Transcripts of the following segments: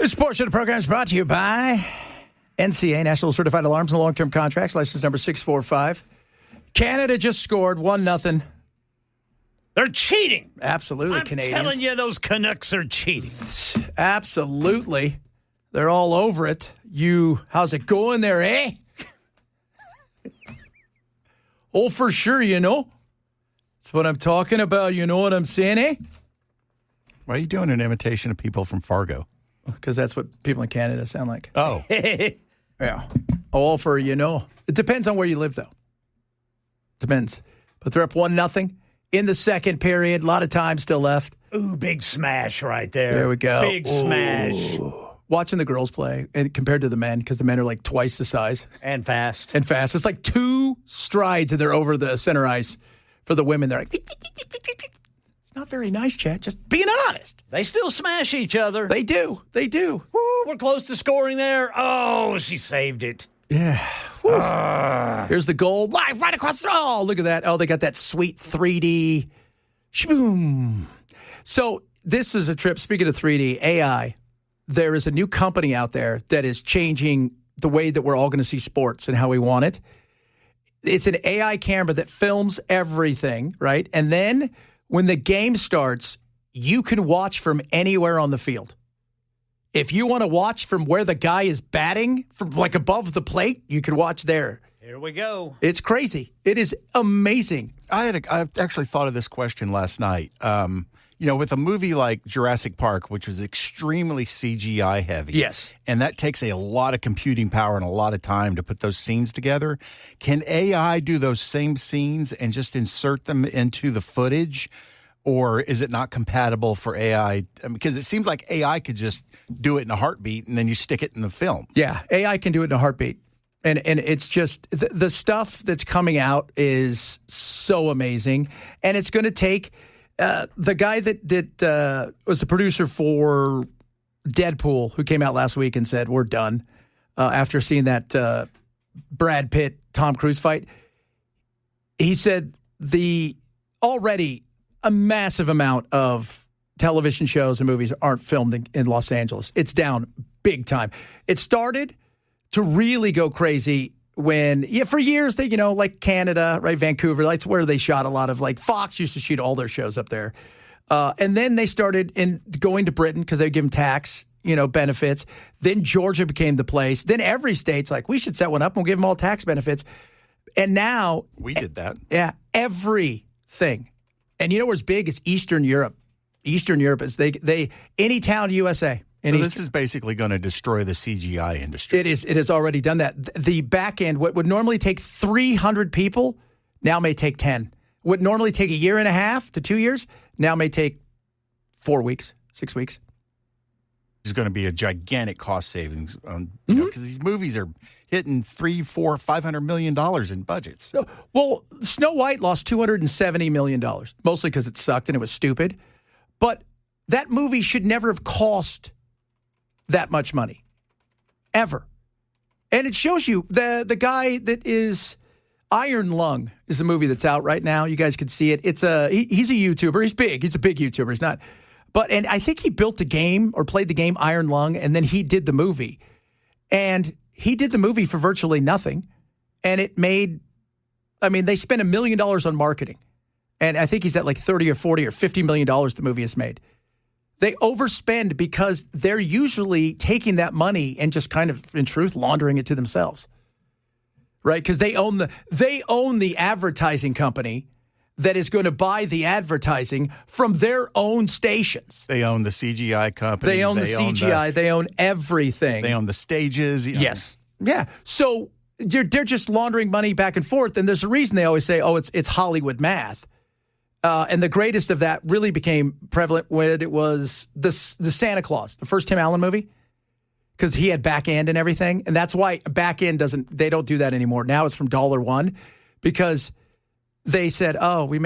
This portion of the program is brought to you by NCA, National Certified Alarms and Long-Term Contracts, license number 645. Canada just scored 1-0. They're cheating. Absolutely, Canadians. I'm telling you, those Canucks are cheating. Absolutely. They're all over it. How's it going there, eh? Oh, for sure, That's what I'm talking about. You know what I'm saying, eh? Why are you doing an imitation of people from Fargo? Because that's what people in Canada sound like. Oh. Yeah. All for, It depends on where you live, though. Depends. But they're up 1-0 in the second period. A lot of time still left. Ooh, big smash right there. There we go. Big smash. Watching the girls play and compared to the men, because the men are like twice the size. And fast. It's like 2 strides and they're over the center ice. For the women, they're like, it's not very nice, Chad. Just being honest. They still smash each other. They do. Woo, we're close to scoring there. Oh, she saved it. Yeah. Here's the goal. Live right across. Oh, look at that. Oh, they got that sweet 3D. Shboom. So this is a trip. Speaking of 3D, AI, there is a new company out there that is changing the way that we're all going to see sports and how we want it. It's an AI camera that films everything, right? And then when the game starts, you can watch from anywhere on the field. If you want to watch from where the guy is batting, from like above the plate, you can watch there. Here we go. It's crazy. It is amazing. I actually thought of this question last night. With a movie like Jurassic Park, which was extremely CGI heavy. Yes. And that takes a lot of computing power and a lot of time to put those scenes together. Can AI do those same scenes and just insert them into the footage? Or is it not compatible for AI? Because it seems like AI could just do it in a heartbeat and then you stick it in the film. Yeah, AI can do it in a heartbeat. And it's just the stuff that's coming out is so amazing. And it's going to take... the guy that was the producer for Deadpool, who came out last week and said, we're done, after seeing that Brad Pitt, Tom Cruise fight, he said already a massive amount of television shows and movies aren't filmed in Los Angeles. It's down big time. It started to really go crazy when, for years, they, like Canada, right, Vancouver, that's where they shot a lot of, like, Fox used to shoot all their shows up there. And then they started going to Britain because they give them tax, benefits. Then Georgia became the place. Then every state's like, we should set one up and we'll give them all tax benefits. And now... We did that. Yeah, everything. And you know where's big? It's Eastern Europe. Eastern Europe is, any town USA. So this is basically going to destroy the CGI industry. It is. It has already done that. The back end, what would normally take 300 people, now may take 10. What normally take a year and a half to 2 years, now may take 4 weeks, 6 weeks. There's going to be a gigantic cost savings on, because these movies are hitting $300, $400, $500 million in budgets. Well, Snow White lost $270 million, mostly because it sucked and it was stupid. But that movie should never have cost that much money, ever. And it shows you the guy that is Iron Lung is a movie that's out right now. You guys can see it. It's he's a YouTuber. He's big. He's a big YouTuber. He's not, and I think he built the game or played the game Iron Lung, and then he did the movie. And he did the movie for virtually nothing, and it made. They spent $1 million on marketing, and I think he's at like 30 or 40 or $50 million the movie has made. They overspend because they're usually taking that money and just kind of, in truth, laundering it to themselves, right? Because they own the advertising company that is going to buy the advertising from their own stations. They own the CGI company. They own the CGI. They own everything. They own the stages. Yes. Yeah. So they're just laundering money back and forth, and there's a reason they always say, "Oh, it's Hollywood math." And the greatest of that really became prevalent when it was the Santa Claus, the first Tim Allen movie, because he had back end and everything. And that's why back end they don't do that anymore. Now it's from $1 because they said, oh, we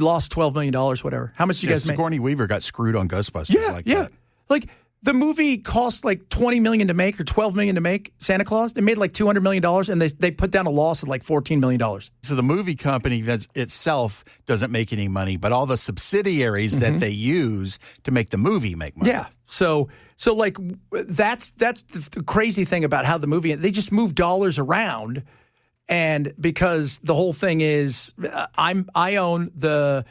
lost $12 million, whatever. How much did you guys make? Sigourney Weaver got screwed on Ghostbusters that. Like The movie cost like $20 million to make or $12 million to make, Santa Claus. They made like $200 million, and they put down a loss of like $14 million. So the movie company itself doesn't make any money, but all the subsidiaries that they use to make the movie make money. Yeah. So like that's the crazy thing about how the movie, they just move dollars around, and because the whole thing is I own the.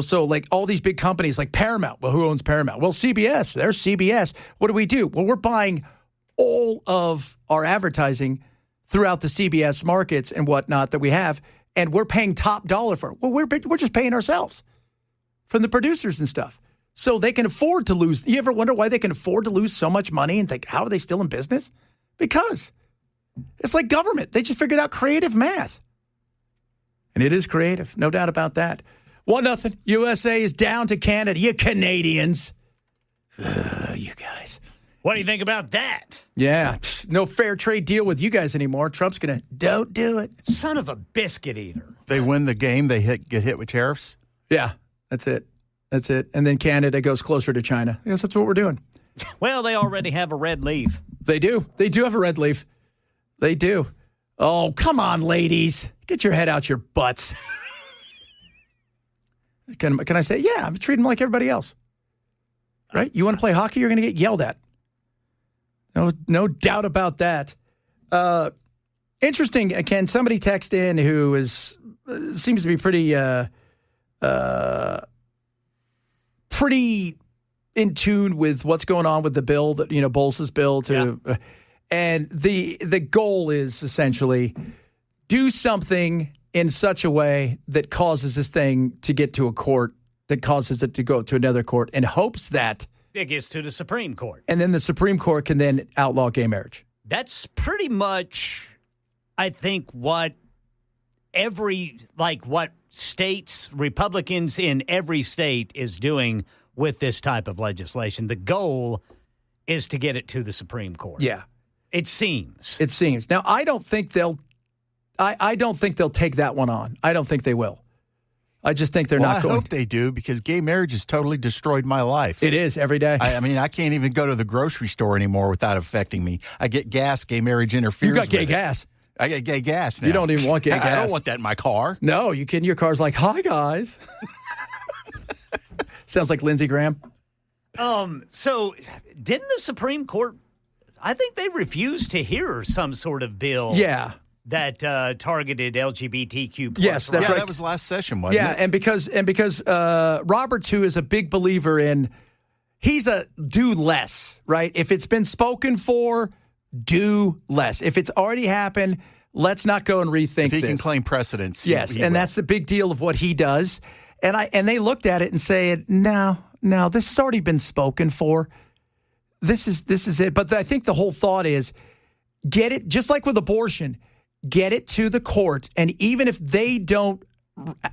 So like all these big companies like Paramount. Well, who owns Paramount? Well, CBS. There's CBS. What do? Well, we're buying all of our advertising throughout the CBS markets and whatnot that we have, and we're paying top dollar for it. Well, we're just paying ourselves from the producers and stuff. So they can afford to lose. You ever wonder why they can afford to lose so much money and think, how are they still in business? Because it's like government. They just figured out creative math. And it is creative. No doubt about that. 1-0. USA is down to Canada. You Canadians. You guys. What do you think about that? Yeah. No fair trade deal with you guys anymore. Trump's going to don't do it. Son of a biscuit eater. If they win the game, they get hit with tariffs? Yeah, that's it. That's it. And then Canada goes closer to China. I guess that's what we're doing. Well, they already have a red leaf. They do. They do have a red leaf. They do. Oh, come on, ladies. Get your head out your butts. Can I say, yeah, I'm treating them like everybody else. Right? You want to play hockey, you're going to get yelled at. No doubt about that. Interesting, Ken, somebody text in who seems to be pretty in tune with what's going on with the bill, that Bowles' bill and the goal is essentially do something in such a way that causes this thing to get to a court, that causes it to go to another court, in hopes that it gets to the Supreme Court. And then the Supreme Court can then outlaw gay marriage. That's pretty much, I think, what states, Republicans in every state is doing with this type of legislation. The goal is to get it to the Supreme Court. Yeah. It seems. Now, I don't think they'll take that one on. I don't think they will. I just think they're not going. I hope they do, because gay marriage has totally destroyed my life. It is every day. I mean, I can't even go to the grocery store anymore without affecting me. I get gas. Gay marriage interferes. You got gay gas. I got gay gas now. You don't even want gay gas. I don't want that in my car. No, you can. Your car's like, hi, guys. Sounds like Lindsey Graham. So didn't the Supreme Court, I think they refused to hear some sort of bill. Yeah. That targeted LGBTQ+. Yes, that's right. That was last session, wasn't it? Yeah, and because Roberts, who is a big believer in, he's a do less, right? If it's been spoken for, do less. If it's already happened, let's not go and rethink this. If he can claim precedence. Yes, and that's the big deal of what he does. And they looked at it and said, no, this has already been spoken for. This is it. But I think the whole thought is, get it, just like with abortion, get it to the court, and even if they don't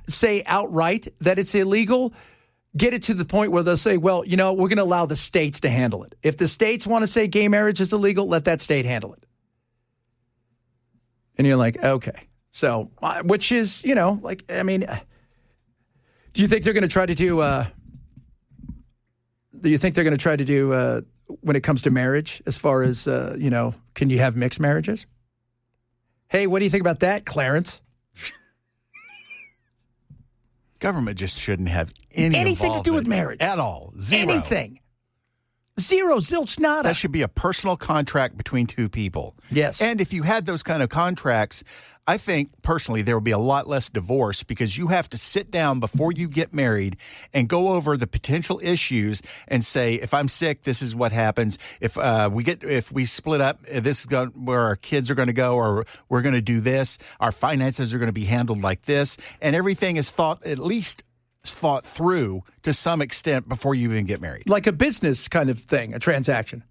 say outright that it's illegal, get it to the point where they'll say, well, we're going to allow the states to handle it. If the states want to say gay marriage is illegal, let that state handle it. And you're like, okay. So, which is, do you think they're going to try to do, when it comes to marriage, as far as, can you have mixed marriages? Hey, what do you think about that, Clarence? Government just shouldn't have anything to do with marriage. At all. Zero. Anything. Zero, zilch, nada. That should be a personal contract between two people. Yes. And if you had those kind of contracts, I think personally there would be a lot less divorce, because you have to sit down before you get married and go over the potential issues and say, if I'm sick, this is what happens. If we split up, this is where our kids are going to go, or we're going to do this. Our finances are going to be handled like this, and everything is thought through to some extent before you even get married. Like a business kind of thing, a transaction.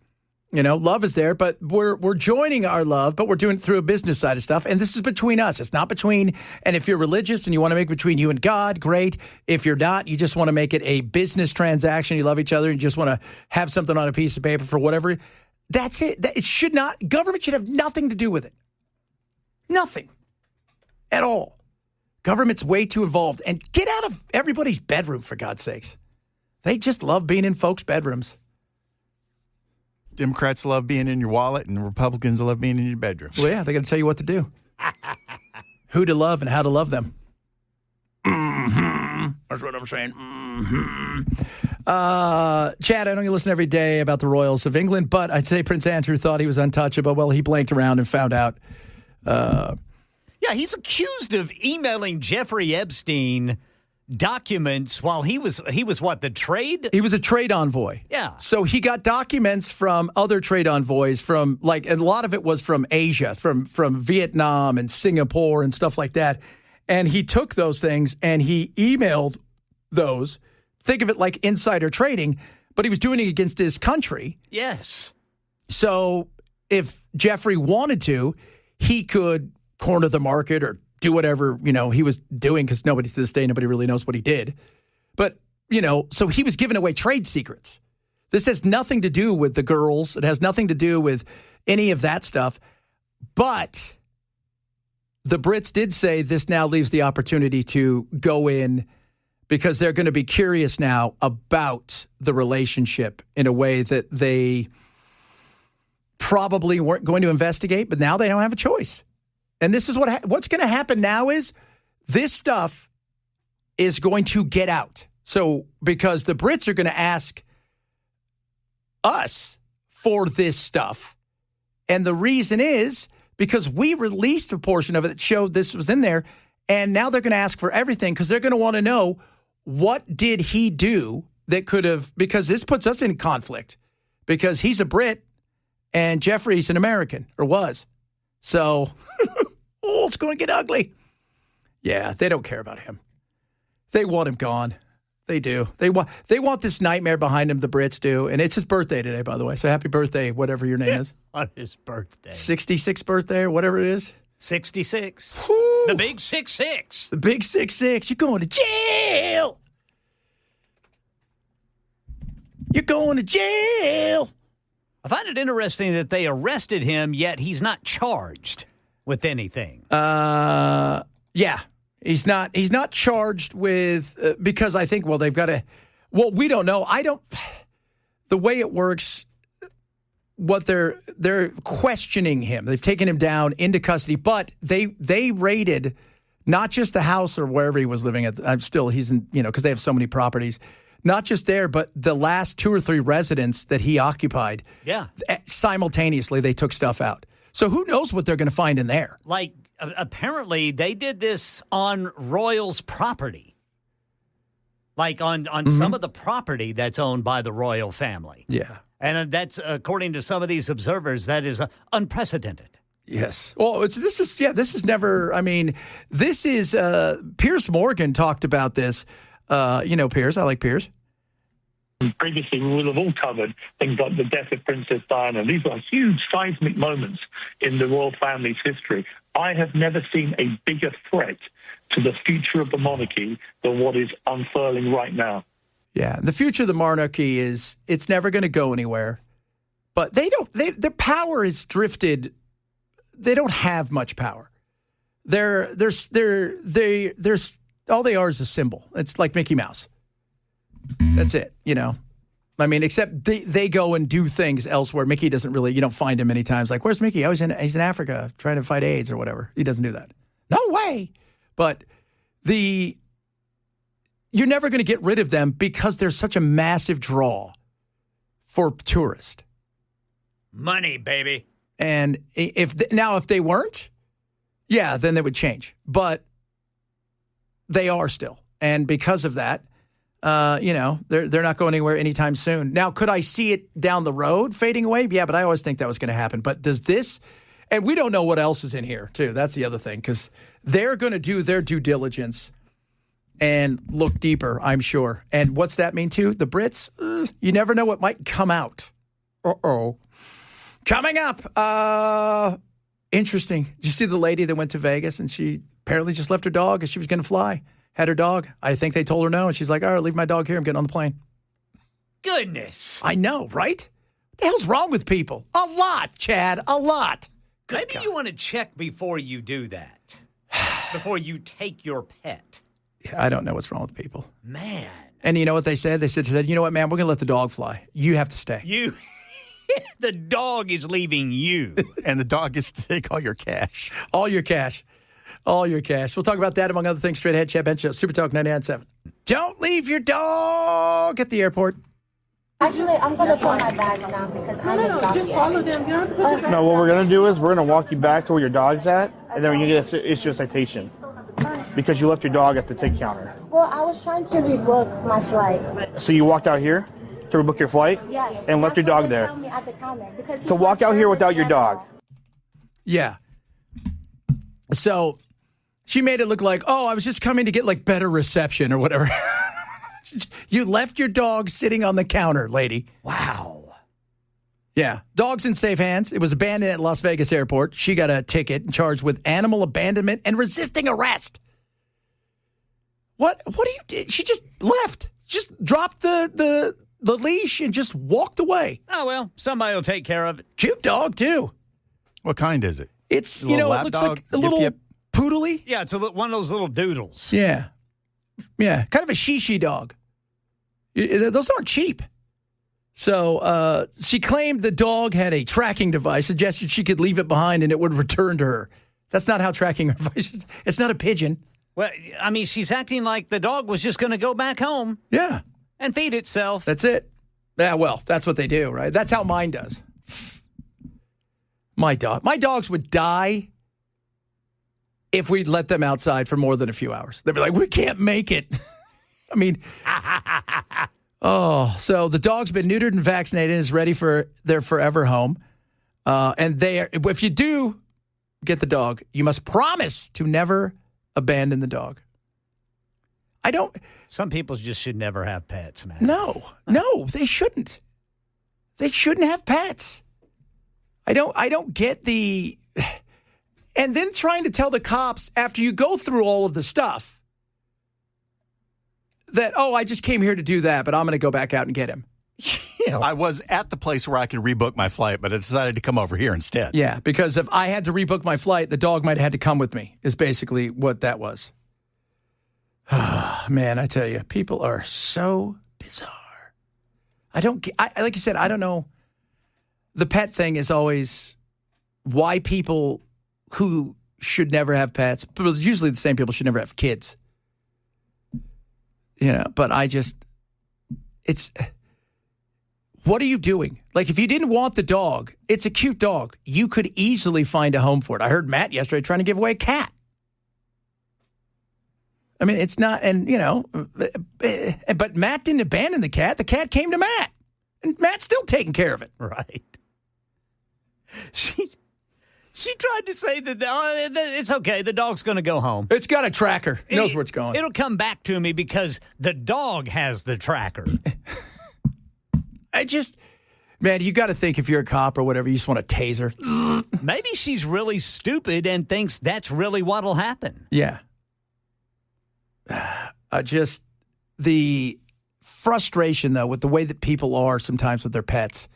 Love is there, but we're joining our love, but we're doing it through a business side of stuff. And this is between us. It's not between, and if you're religious and you want to make it between you and God, great. If you're not, you just want to make it a business transaction. You love each other and you just want to have something on a piece of paper for whatever. That's it. Government should have nothing to do with it. Nothing at all. Government's way too involved. And get out of everybody's bedroom, for God's sakes. They just love being in folks' bedrooms. Democrats love being in your wallet, and Republicans love being in your bedroom. Well, yeah, they're going to tell you what to do. Who to love and how to love them. Mm-hmm. That's what I'm saying. Mm-hmm. Chad, I know you listen every day about the Royals of England, but I'd say Prince Andrew thought he was untouchable. Well, he blanked around and found out. Yeah, he's accused of emailing Jeffrey Epstein documents while he was what, the trade? He was a trade envoy. Yeah. So he got documents from other trade envoys from and a lot of it was from Asia, from Vietnam and Singapore and stuff like that. And he took those things and he emailed those. Think of it like insider trading, but he was doing it against his country. Yes. So if Jeffrey wanted to, he could corner the market or do whatever, he was doing, because to this day, nobody really knows what he did. But, so he was giving away trade secrets. This has nothing to do with the girls. It has nothing to do with any of that stuff. But the Brits did say this now leaves the opportunity to go in, because they're going to be curious now about the relationship in a way that they probably weren't going to investigate, but now they don't have a choice. And this is what's going to happen now is this stuff is going to get out. So because the Brits are going to ask us for this stuff. And the reason is because we released a portion of it that showed this was in there. And now they're going to ask for everything, because they're going to want to know, what did he do that could have, because this puts us in conflict, because he's a Brit and Jeffrey's an American, or was. So, it's going to get ugly. Yeah, they don't care about him. They want him gone. They do. They want this nightmare behind him, the Brits do. And it's his birthday today, by the way. So happy birthday, whatever your name is. On his birthday. 66th birthday or whatever it is. 66. Woo. The big 6-6. The big 6-6. You're going to jail. You're going to jail. I find it interesting that they arrested him, yet he's not charged with anything. Yeah. He's not charged with, because I think, they've got to, we don't know. The way it works, what they're questioning him. They've taken him down into custody, but they raided not just the house or wherever he was living at. He's in, because they have so many properties. Not just there, but the last 2 or 3 residents that he occupied. Yeah. Simultaneously, they took stuff out. So who knows what they're going to find in there? Like, apparently, they did this on Royals' property. Like on some of the property that's owned by the royal family. Yeah. And that's, according to some of these observers, that is unprecedented. Yes. Well, this is never, this is, Piers Morgan talked about this. Piers, I like Piers. Previously, we will have all covered things like the death of Princess Diana. These are huge seismic moments in the royal family's history. I have never seen a bigger threat to the future of the monarchy than what is unfurling right now. Yeah, the future of the monarchy it's never going to go anywhere. But their power is drifted. They don't have much power. They're all they are is a symbol. It's like Mickey Mouse. That's it, except they go and do things elsewhere. Mickey doesn't really, you don't find him many times. Like, where's Mickey? Oh, he's in Africa trying to fight AIDS or whatever. He doesn't do that. No way. But you're never going to get rid of them because there's such a massive draw for tourists. Money, baby. And if they weren't, yeah, then they would change. But they are still. And because of that, they're not going anywhere anytime soon. Now, could I see it down the road fading away? Yeah, but I always think that was going to happen. But does this, and we don't know what else is in here, too. That's the other thing, because they're going to do their due diligence and look deeper, I'm sure. And what's that mean, too? The Brits, you never know what might come out. Uh-oh. Coming up, interesting. Did you see the lady that went to Vegas and she apparently just left her dog as she was going to fly? Had her dog. I think they told her no. And she's like, all right, leave my dog here. I'm getting on the plane. Goodness. I know, right? What the hell's wrong with people? A lot, Chad. A lot. Good Maybe God. you want to check before you do that. Before you take your pet. Yeah, I don't know what's wrong with people. Man. And you know what they said? They said, you know what, man, we're going to let the dog fly. You have to stay. The dog is leaving you. And the dog gets to take all your cash. All your cash. All your cash. We'll talk about that, among other things, straight ahead. Chad Benson Show, Super Talk 99.7. Don't leave your dog at the airport. Actually, I'm going to put my bag now because I'm exhausted. Just follow them. You don't have to put your bag. No, what we're going to do is we're going to walk you back to where your dog's at, and then when you get issue a citation because you left your dog at the ticket counter. Well, I was trying to rebook my flight. So you walked out here to rebook your flight? Yes. And left your dog there. Tell me at the counter because To walk out here without your dog. Yeah. So she made it look like, oh, I was just coming to get like better reception or whatever. You left your dog sitting on the counter, lady. Wow. Yeah. Dog's in safe hands. It was abandoned at Las Vegas airport. She got a ticket and charged with animal abandonment and resisting arrest. What do you do? She just left. Just dropped the leash and just walked away. Oh, well, somebody will take care of it. Cute dog, too. What kind is it? It's, A little it looks lap like dog? a Yip, little yip. poodly. Yeah, it's one of those little doodles. Yeah. Yeah. Kind of a shishi dog. Those aren't cheap. So she claimed the dog had a tracking device, suggested she could leave it behind and it would return to her. That's not how tracking devices. It's not a pigeon. Well, I mean, she's acting like the dog was just going to go back home Yeah. and feed itself. That's it. Yeah, well, that's what they do, right? That's how mine does. My dogs would die if we'd let them outside for more than a few hours. They'd be like, we can't make it. I mean, so the dog's been neutered and vaccinated and is ready for their forever home. And if you do get the dog, you must promise to never abandon the dog. Some people just should never have pets, man. No, they shouldn't. They shouldn't have pets. I don't get the, and then trying to tell the cops after you go through all of the stuff that, oh, I just came here to do that, but I'm going to go back out and get him. I was at the place where I could rebook my flight, but I decided to come over here instead. Yeah, because if I had to rebook my flight, the dog might have had to come with me, is basically what that was. Man, I tell you, people are so bizarre. Like you said, I don't know. The pet thing is always why people who should never have pets, but it's usually the same people should never have kids. But what are you doing? Like, if you didn't want the dog, it's a cute dog. You could easily find a home for it. I heard Matt yesterday trying to give away a cat. I mean, it's not, but Matt didn't abandon the cat. The cat came to Matt, and Matt's still taking care of it. Right. She tried to say that it's okay. The dog's going to go home. It's got a tracker. It knows where it's going. It'll come back to me because the dog has the tracker. Man, you got to think if you're a cop or whatever, you just want to tase her. Maybe she's really stupid and thinks that's really what'll happen. Yeah. The frustration, though, with the way that people are sometimes with their pets.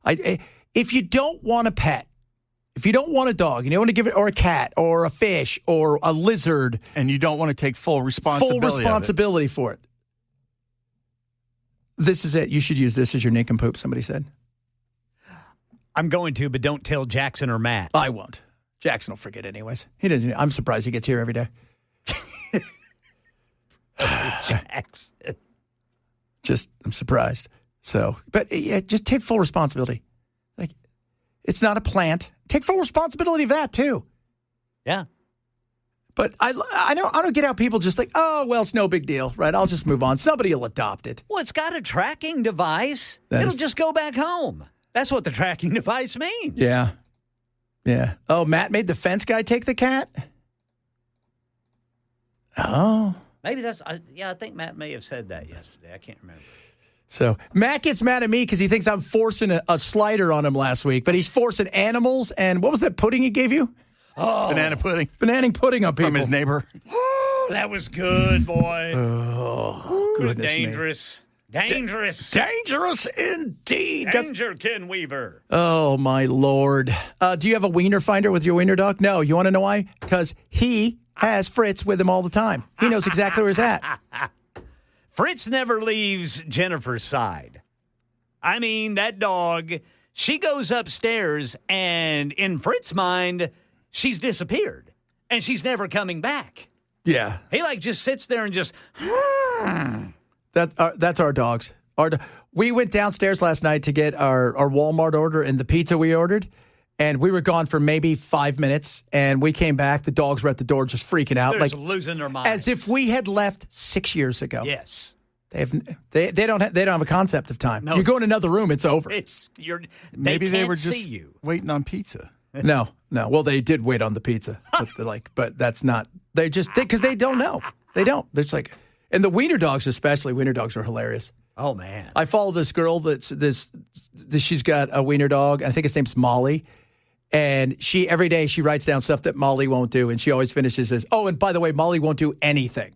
If you don't want a pet, if you don't want a dog, you don't want to give it, or a cat, or a fish, or a lizard. And you don't want to take full responsibility for it. This is it. You should use this as your nincompoop, somebody said. I'm going to, but don't tell Jackson or Matt. I won't. Jackson will forget anyways. He doesn't. I'm surprised he gets here every day. Jackson. I'm surprised. So, but yeah, just take full responsibility. Like, it's not a plant. Take full responsibility of that too. Yeah. But I don't get how people just like, oh, well, it's no big deal, right? I'll just move on. Somebody will adopt it. Well, it's got a tracking device. It'll just go back home. That's what the tracking device means. Yeah. Yeah. Oh, Matt made the fence guy take the cat? Oh. Maybe I think Matt may have said that yesterday. I can't remember. So Matt gets mad at me because he thinks I'm forcing a slider on him last week, but he's forcing animals. And what was that pudding he gave you? Oh, banana pudding. Banana pudding on people. From his neighbor. That was good, boy. Oh, goodness dangerous. Me. Dangerous. Dangerous indeed. Danger, Ken Weaver. Oh, my Lord. Do you have a wiener finder with your wiener dog? No. You want to know why? Because he has Fritz with him all the time. He knows exactly where he's at. Fritz never leaves Jennifer's side. I mean, that dog, She goes upstairs, and in Fritz's mind, she's disappeared, and she's never coming back. Yeah. He, just sits there and just... That's our dogs. We went downstairs last night to get our Walmart order and the pizza we ordered, and we were gone for maybe 5 minutes, and we came back. The dogs were at the door just freaking out. They're just losing their minds. As if we had left 6 years ago. Yes. They don't have a concept of time. No. You go in another room, it's over. Maybe they were just see you. waiting on pizza. No. Well, they did wait on the pizza, but that's not. They just because they don't know. They don't. It's like, and the wiener dogs especially. Wiener dogs are hilarious. Oh man! I follow this girl she's got a wiener dog. I think his name's Molly, and every day she writes down stuff that Molly won't do, and she always finishes as, "Oh, and by the way, Molly won't do anything."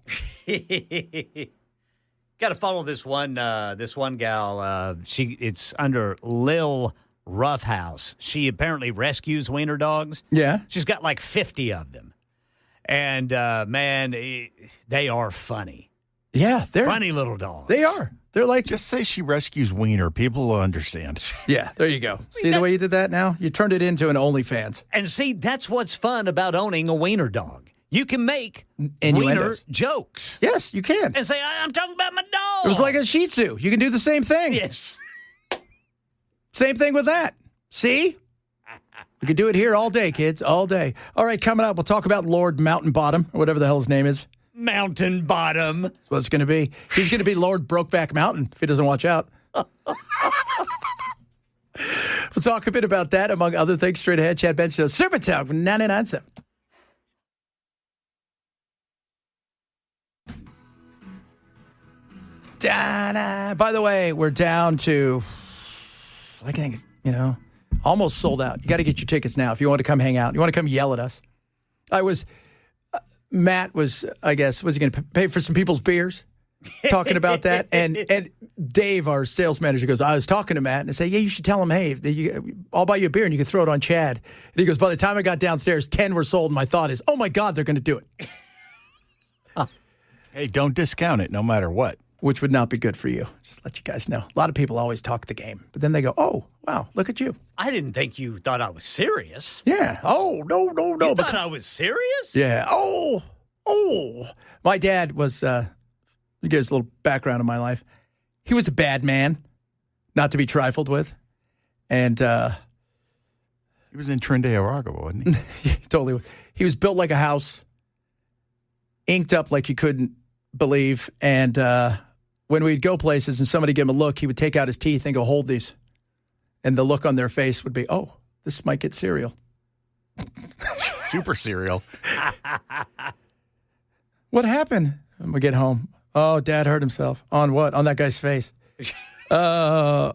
Got to follow this one gal. It's under Lil Roughhouse. She apparently rescues wiener dogs. Yeah. She's got 50 of them. And, man, they are funny. Yeah. They're funny little dogs. They are. They're just say she rescues wiener. People will understand. Yeah. There you go. See the way you did that now? You turned it into an OnlyFans. And see, that's what's fun about owning a wiener dog. You can make wiener jokes. Yes, you can. And say, I'm talking about my dog. It was like a Shih Tzu. You can do the same thing. Yes. Same thing with that. See? We could do it here all day, kids, all day. All right, coming up, we'll talk about Lord Mountain Bottom, or whatever the hell his name is. Mountain Bottom. That's what it's going to be. He's going to be Lord Brokeback Mountain if he doesn't watch out. We'll talk a bit about that, among other things, straight ahead. Chad Benson, Super Talk 99.7. By the way, we're down to, I think, almost sold out. You got to get your tickets now if you want to come hang out. You want to come yell at us. Matt was, I guess, was he going to pay for some people's beers? Talking about that. And Dave, our sales manager, goes, I was talking to Matt and I said, yeah, you should tell him, hey, I'll buy you a beer and you can throw it on Chad. And he goes, by the time I got downstairs, 10 were sold. And my thought is, oh my God, they're going to do it. Hey, don't discount it no matter what. Which would not be good for you. Just let you guys know. A lot of people always talk the game, but then they go, oh, wow, look at you. I didn't think you thought I was serious. Yeah. Oh, no. You thought I was serious? Yeah. Oh. My dad was, you guys a little background of my life. He was a bad man, not to be trifled with. And he was in Trinidad, wasn't he? Totally. He was built like a house, inked up like you couldn't believe. And when we'd go places and somebody gave him a look, he would take out his teeth and go, hold these. And the look on their face would be, oh, this might get cereal. Super cereal. What happened? When we get home. Oh, Dad hurt himself. On what? On that guy's face. So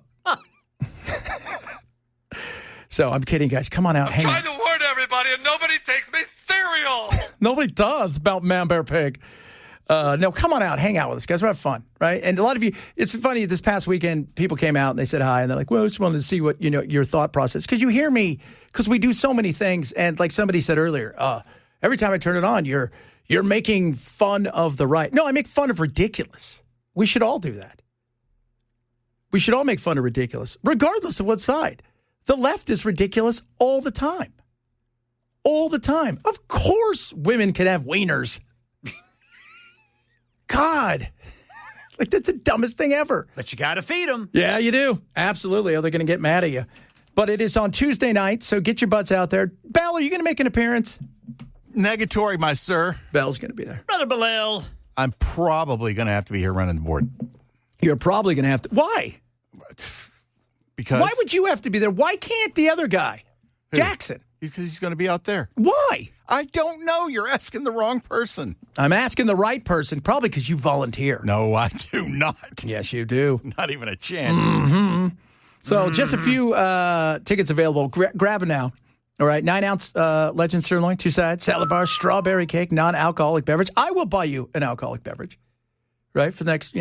I'm kidding, guys. Come on out. I'm trying to warn everybody, and nobody takes me cereal. Nobody does about Man Bear Pig. No, come on out. Hang out with us, guys. We're having fun, right? And a lot of you, it's funny, this past weekend, people came out and they said hi, and they're like, well, I just wanted to see what, your thought process. Because you hear me, because we do so many things. And like somebody said earlier, every time I turn it on, you're making fun of the right. No, I make fun of ridiculous. We should all do that. We should all make fun of ridiculous, regardless of what side. The left is ridiculous all the time. All the time. Of course women can have wieners. God. Like, that's the dumbest thing ever. But you got to feed them. Yeah, you do. Absolutely. Or they're going to get mad at you. But it is on Tuesday night, so get your butts out there. Belle, are you going to make an appearance? Negatory, my sir. Belle's going to be there. Brother Bilal. I'm probably going to have to be here running the board. You're probably going to have to. Why? Because. Why would you have to be there? Why can't the other guy? Who? Jackson. Because he's going to be out there. Why? I don't know. You're asking the wrong person. I'm asking the right person, probably because you volunteer. No, I do not. Yes, you do. Not even a chance. Mm-hmm. So just a few tickets available. Grab them now. All right, 9-ounce Legend sirloin, 2 sides, salad bar, strawberry cake, non-alcoholic beverage. I will buy you an alcoholic beverage, right, for the next,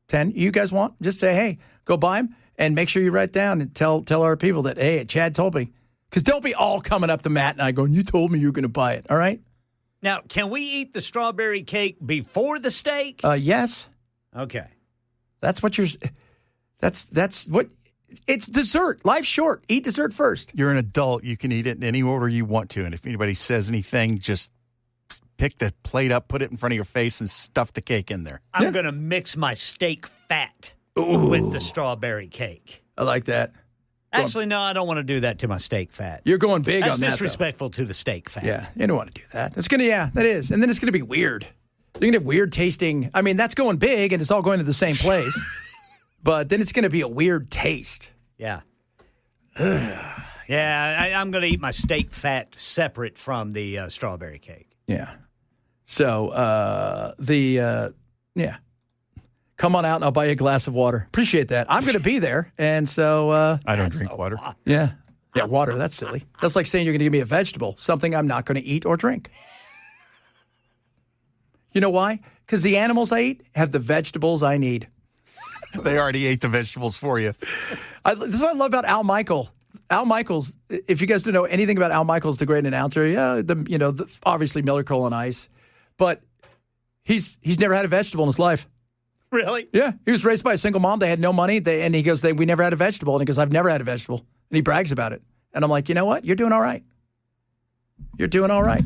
10. You guys want? Just say, hey, go buy them, and make sure you write down and tell our people that, hey, Chad told me. Because don't be all coming up to Matt and I going, you told me you were going to buy it, all right? Now, can we eat the strawberry cake before the steak? Yes. Okay. That's what you're. That's what. it's dessert. Life's short. Eat dessert first. You're an adult. You can eat it in any order you want to. And if anybody says anything, just pick the plate up, put it in front of your face, and stuff the cake in there. I'm going to mix my steak fat with the strawberry cake. I like that. Actually, no, I don't want to do that to my steak fat. You're going big That's on that. That's disrespectful to the steak fat. Yeah, you don't want to do that. That is. And then it's going to be weird. You're going to have weird tasting. I mean, that's going big, and it's all going to the same place. But then it's going to be a weird taste. Yeah. I'm going to eat my steak fat separate from the strawberry cake. Yeah. So, come on out and I'll buy you a glass of water. Appreciate that. I'm going to be there. And so. I don't drink water. Yeah. Yeah, water. That's silly. That's like saying you're going to give me a vegetable, something I'm not going to eat or drink. You know why? Because the animals I eat have the vegetables I need. They already ate the vegetables for you. This is what I love about Al Michael. Al Michaels, if you guys don't know anything about Al Michaels, the great announcer, obviously Miller Coal and Ice, but he's never had a vegetable in his life. Really? Yeah. He was raised by a single mom. They had no money. And he goes, we never had a vegetable. And he goes, I've never had a vegetable. And he brags about it. And I'm like, you know what? You're doing all right. You're doing all right.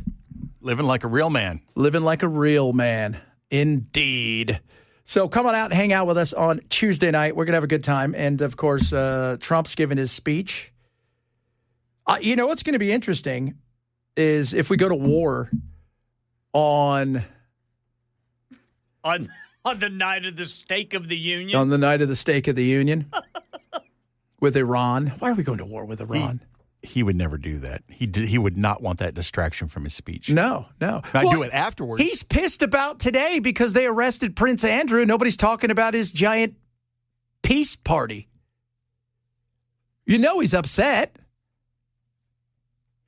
Living like a real man. Living like a real man. Indeed. So come on out and hang out with us on Tuesday night. We're going to have a good time. And, of course, Trump's giving his speech. You know what's going to be interesting is if we go to war on the night of the State of the Union. On the night of the State of the Union with Iran. Why are we going to war with Iran? He would never do that. He would not want that distraction from his speech. No. I'd do it afterwards. He's pissed about today because they arrested Prince Andrew. Nobody's talking about his giant peace party. You know he's upset.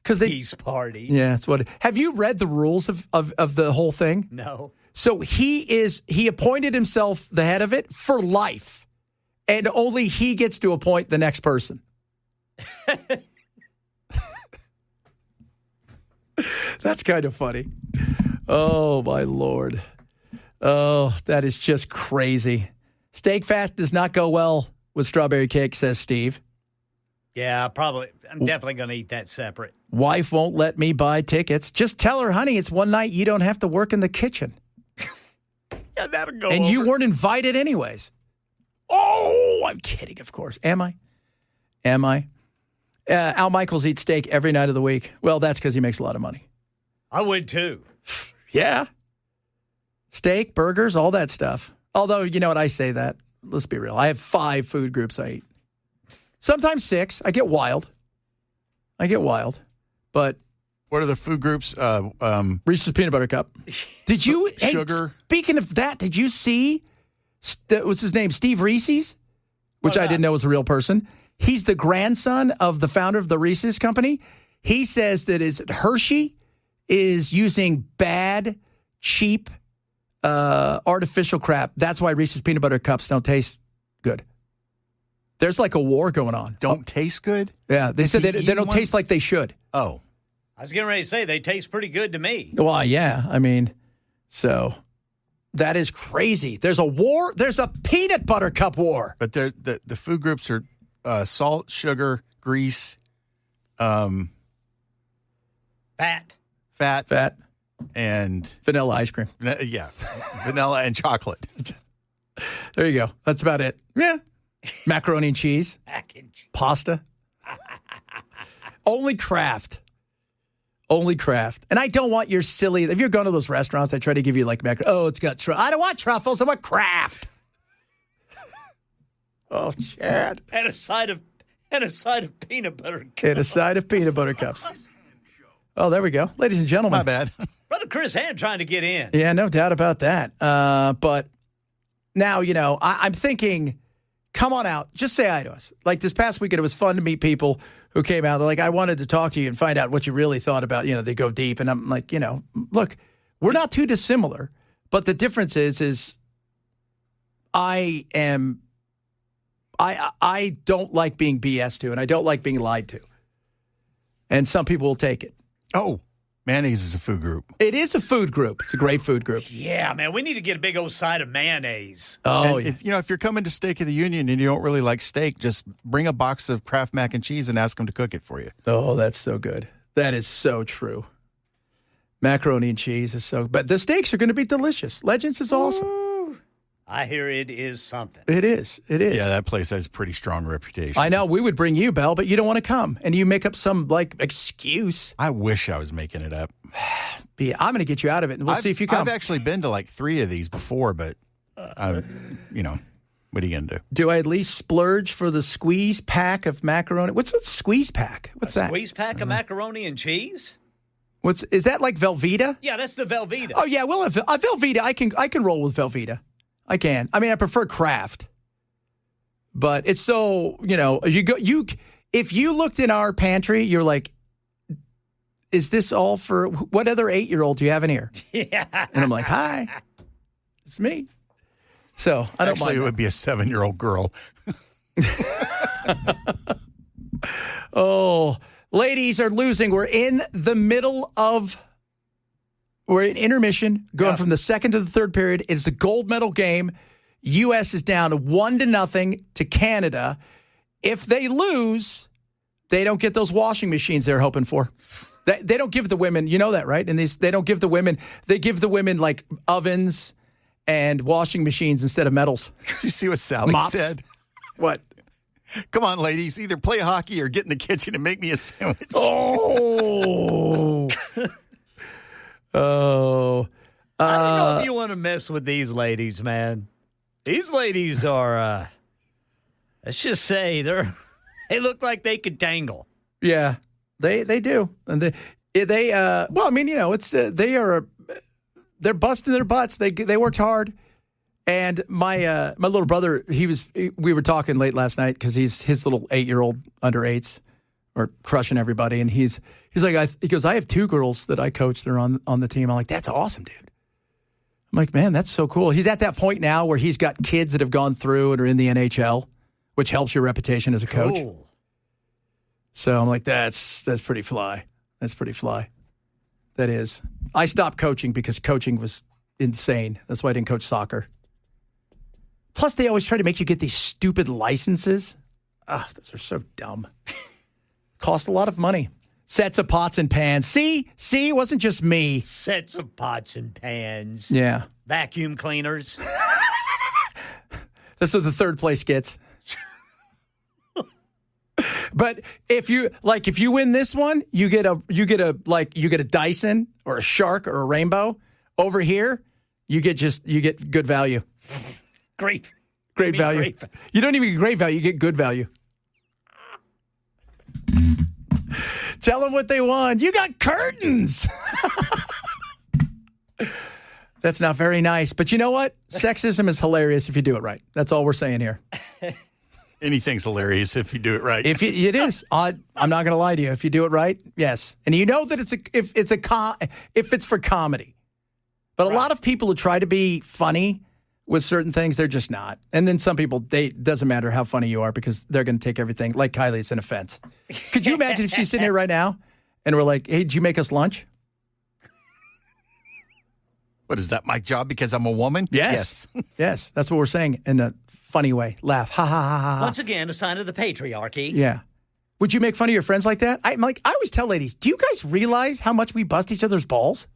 Peace party. Yeah, that's what. Have you read the rules of the whole thing? No. So he appointed himself the head of it for life, and only he gets to appoint the next person. That's kind of funny. Oh, my Lord. Oh, that is just crazy. Steak fast does not go well with strawberry cake, says Steve. Yeah, probably. I'm definitely going to eat that separate. Wife won't let me buy tickets. Just tell her, honey, it's one night you don't have to work in the kitchen. Yeah, that'll go And over. you weren't invited anyways. Oh, I'm kidding, of course. Am I? Al Michaels eats steak every night of the week. Well, that's because he makes a lot of money. I would too. Yeah. Steak, burgers, all that stuff. Although, you know what, I say that. Let's be real. I have 5 food groups I eat. Sometimes 6. I get wild. But what are the food groups? Reese's Peanut Butter Cup. Did you? Sugar. Hey, speaking of that, did you see, what's his name? Steve Reese's? Which I didn't know was a real person. He's the grandson of the founder of the Reese's company. He says that Hershey is using bad, cheap, artificial crap. That's why Reese's Peanut Butter Cups don't taste good. There's like a war going on. Don't taste good? Yeah, they said they don't taste like they should. Oh. I was getting ready to say they taste pretty good to me. Well, yeah. I mean, so that is crazy. There's a war. There's a peanut butter cup war. But the food groups are salt, sugar, grease, Fat, and vanilla ice cream. Yeah, vanilla and chocolate. There you go. That's about it. Yeah. Macaroni and cheese. mac and cheese. Pasta. Only Kraft. And I don't want your silly, if you're going to those restaurants that try to give you like it's got truffles. I don't want truffles. I want Kraft. Oh, Chad. And a side of peanut butter cups. And a side of peanut butter cups. Oh, there we go. Ladies and gentlemen. My bad. Brother Chris Hand trying to get in. Yeah, no doubt about that. But now, I'm thinking, come on out. Just say hi to us. Like this past weekend, it was fun to meet people who came out. They're like, I wanted to talk to you and find out what you really thought about, they go deep. And I'm like, look, we're not too dissimilar. But the difference is I don't like being BS to, and I don't like being lied to. And some people will take it. Oh, Mayonnaise is a food group. It is a food group. It's a great food group. Yeah, man, we need to get a big old side of mayonnaise. Oh, And if you're coming to Steak of the Union and you don't really like steak, just bring a box of Kraft mac and cheese and ask them to cook it for you. Oh, that's so good. That is so true. Macaroni and cheese is so, but the steaks are going to be delicious. Legends is awesome. I hear it is something. It is. It is. Yeah, that place has a pretty strong reputation. I know. We would bring you, Belle, but you don't want to come. And you make up some, excuse. I wish I was making it up. Yeah, I'm going to get you out of it, and we'll see if you come. I've actually been to 3 of these before, but, what are you going to do? Do I at least splurge for the squeeze pack of macaroni? What's a squeeze pack? What's that? Squeeze pack of macaroni and cheese? Is that like Velveeta? Yeah, that's the Velveeta. Oh, yeah. Well, Velveeta, I can roll with Velveeta. I can. I mean, I prefer Kraft. But it's so, if you looked in our pantry, you're like, is this all for what other 8-year-old do you have in here? Yeah. And I'm like, hi, it's me. So I don't Actually, mind. it would be a 7-year-old girl. Oh, ladies are losing. We're in intermission, going from the second to the third period. It's a gold medal game. U.S. is down 1-0 to Canada. If they lose, they don't get those washing machines they're hoping for. They don't give the women, you know that, right? And they don't give the women, they give the women like ovens and washing machines instead of medals. Did you see what Sally Mops. said? What? Come on, ladies. Either play hockey or get in the kitchen and make me a sandwich. Oh. Oh. I don't know if you want to mess with these ladies, man. These ladies are, let's just say, they look like they could tangle. Yeah, they do. And well, I mean, it's they're busting their butts. They worked hard. And my little brother, we were talking late last night because his little 8-year-old under 8s are crushing everybody. And he's like, he goes, I have 2 girls that I coach that are on the team. I'm like, that's awesome, dude. I'm like, man, that's so cool. He's at that point now where he's got kids that have gone through and are in the NHL, which helps your reputation as a coach. Cool. So I'm like, that's pretty fly. That's pretty fly. That is. I stopped coaching because coaching was insane. That's why I didn't coach soccer. Plus, they always try to make you get these stupid licenses. Those are so dumb. Cost a lot of money. Sets of pots and pans. See, it wasn't just me. Sets of pots and pans. Yeah. Vacuum cleaners. That's what the third place gets. But if you win this one, you get a Dyson or a Shark or a Rainbow. Over here, you get good value. Great value. You don't even get great value, you get good value. Tell them what they want. You got curtains. That's not very nice. But you know what? Sexism is hilarious if you do it right. That's all we're saying here. Anything's hilarious if you do it right. It is. I'm not going to lie to you. If you do it right, yes. And you know that if it's for comedy. But a lot of people who try to be funny with certain things, they're just not. And then some people, doesn't matter how funny you are because they're going to take everything, like Kylie's, an offense. Could you imagine if she's sitting here right now and we're like, hey, did you make us lunch? What is that, my job because I'm a woman? Yes. Yes. That's what we're saying in a funny way. Laugh. Ha, ha, ha, ha. Once again, a sign of the patriarchy. Yeah. Would you make fun of your friends like that? I always tell ladies, do you guys realize how much we bust each other's balls?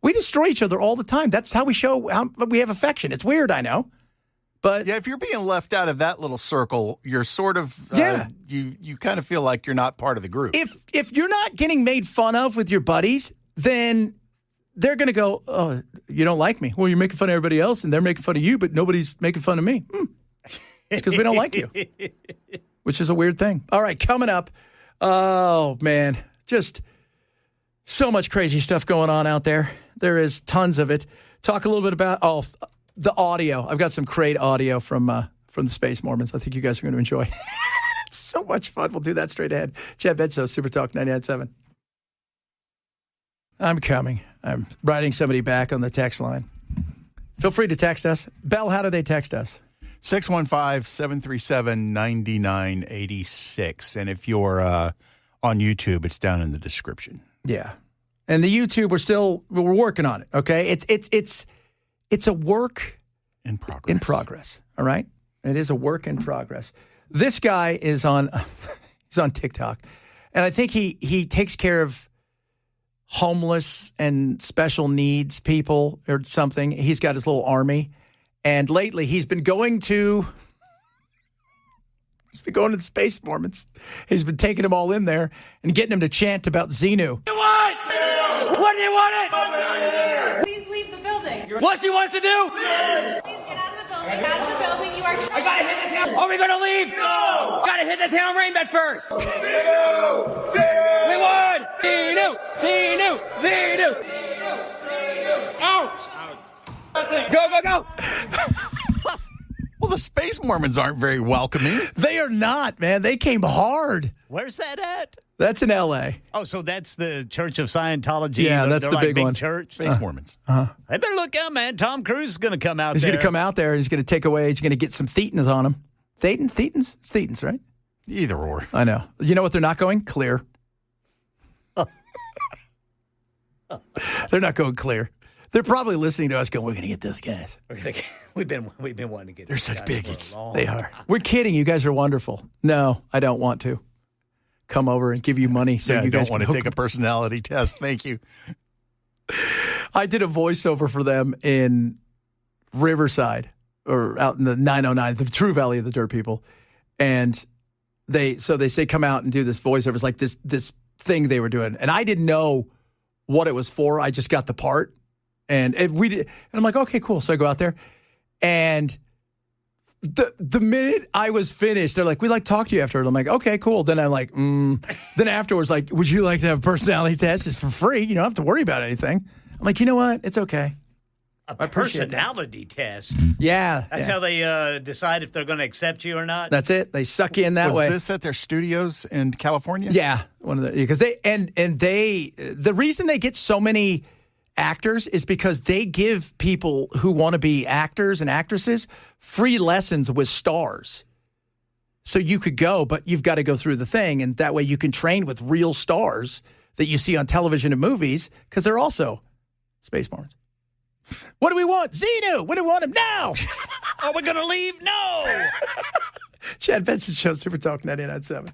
We destroy each other all the time. That's how we show how we have affection. It's weird, I know. But yeah, if you're being left out of that little circle, you're sort of, you kind of feel like you're not part of the group. If you're not getting made fun of with your buddies, then they're going to go, oh, you don't like me. Well, you're making fun of everybody else, and they're making fun of you, but nobody's making fun of me. It's because we don't like you, which is a weird thing. All right, coming up. Oh, man, just so much crazy stuff going on out there. There is tons of it. Talk a little bit about the audio. I've got some great audio from the Space Mormons. I think you guys are going to enjoy. It's so much fun. We'll do that straight ahead. Chad Benson, Super Talk 99.7. I'm coming. I'm writing somebody back on the text line. Feel free to text us. Belle, how do they text us? 615-737-9986. And if you're on YouTube, it's down in the description. Yeah. And the YouTube, we're working on it. Okay, it's a work in progress. In progress. All right, it is a work in progress. This guy is on he's on TikTok, and I think he takes care of homeless and special needs people or something. He's got his little army, and lately he's been going to the Space Mormons. He's been taking them all in there and getting them to chant about Xenu. What do you want it? Please leave the building. What do you want us to do? Please get out of the building. Out of the building. You are. I gotta hit this town. Are we gonna leave? No. Gotta hit the town rain bed first. Xenu! We won! Xenu! Out! Go! Well, the Space Mormons aren't very welcoming. They are not, man. They came hard. Where's that at? That's in L.A. Oh, so that's the Church of Scientology. Yeah, that's They're the like big one. Church. Space Mormons. I better look out, man. Tom Cruise is going to come out He's there. going to come out there. He's going to take away. He's going to get some thetans on him. Thetans? It's thetans, right? Either or. I know. You know what they're not going? Clear. They're not going clear. They're probably listening to us going, we're going to get those guys. We've been wanting to get. They're these such guys bigots. for a long They time. are. We're kidding. You guys are wonderful. No, I don't want to come over and give you money so Yeah, you I guys don't want can to take a personality test. Thank you. I did a voiceover for them in Riverside or out in the 909, the True Valley of the Dirt People. And they say, come out and do this voiceover. It's like this thing they were doing. And I didn't know what it was for. I just got the part. And I'm like, okay, cool. So I go out there, and the minute I was finished, they're like, we'd like to talk to you after. I'm like, okay, cool. Then I'm like, Then afterwards, like, would you like to have a personality test? It's for free. You don't have to worry about anything. I'm like, you know what? It's okay. A personality test. Yeah. That's how they decide if they're going to accept you or not. That's it. They suck you in that Was way. this at their studios in California? Yeah. Because the reason they get so many actors is because they give people who want to be actors and actresses free lessons with stars. So you could go, but you've got to go through the thing. And that way you can train with real stars that you see on television and movies because they're also Space Mormons. What do we want? Xenu! What do we want him now? Are we going to leave? No! Chad Benson Show, Super Talk 99.7.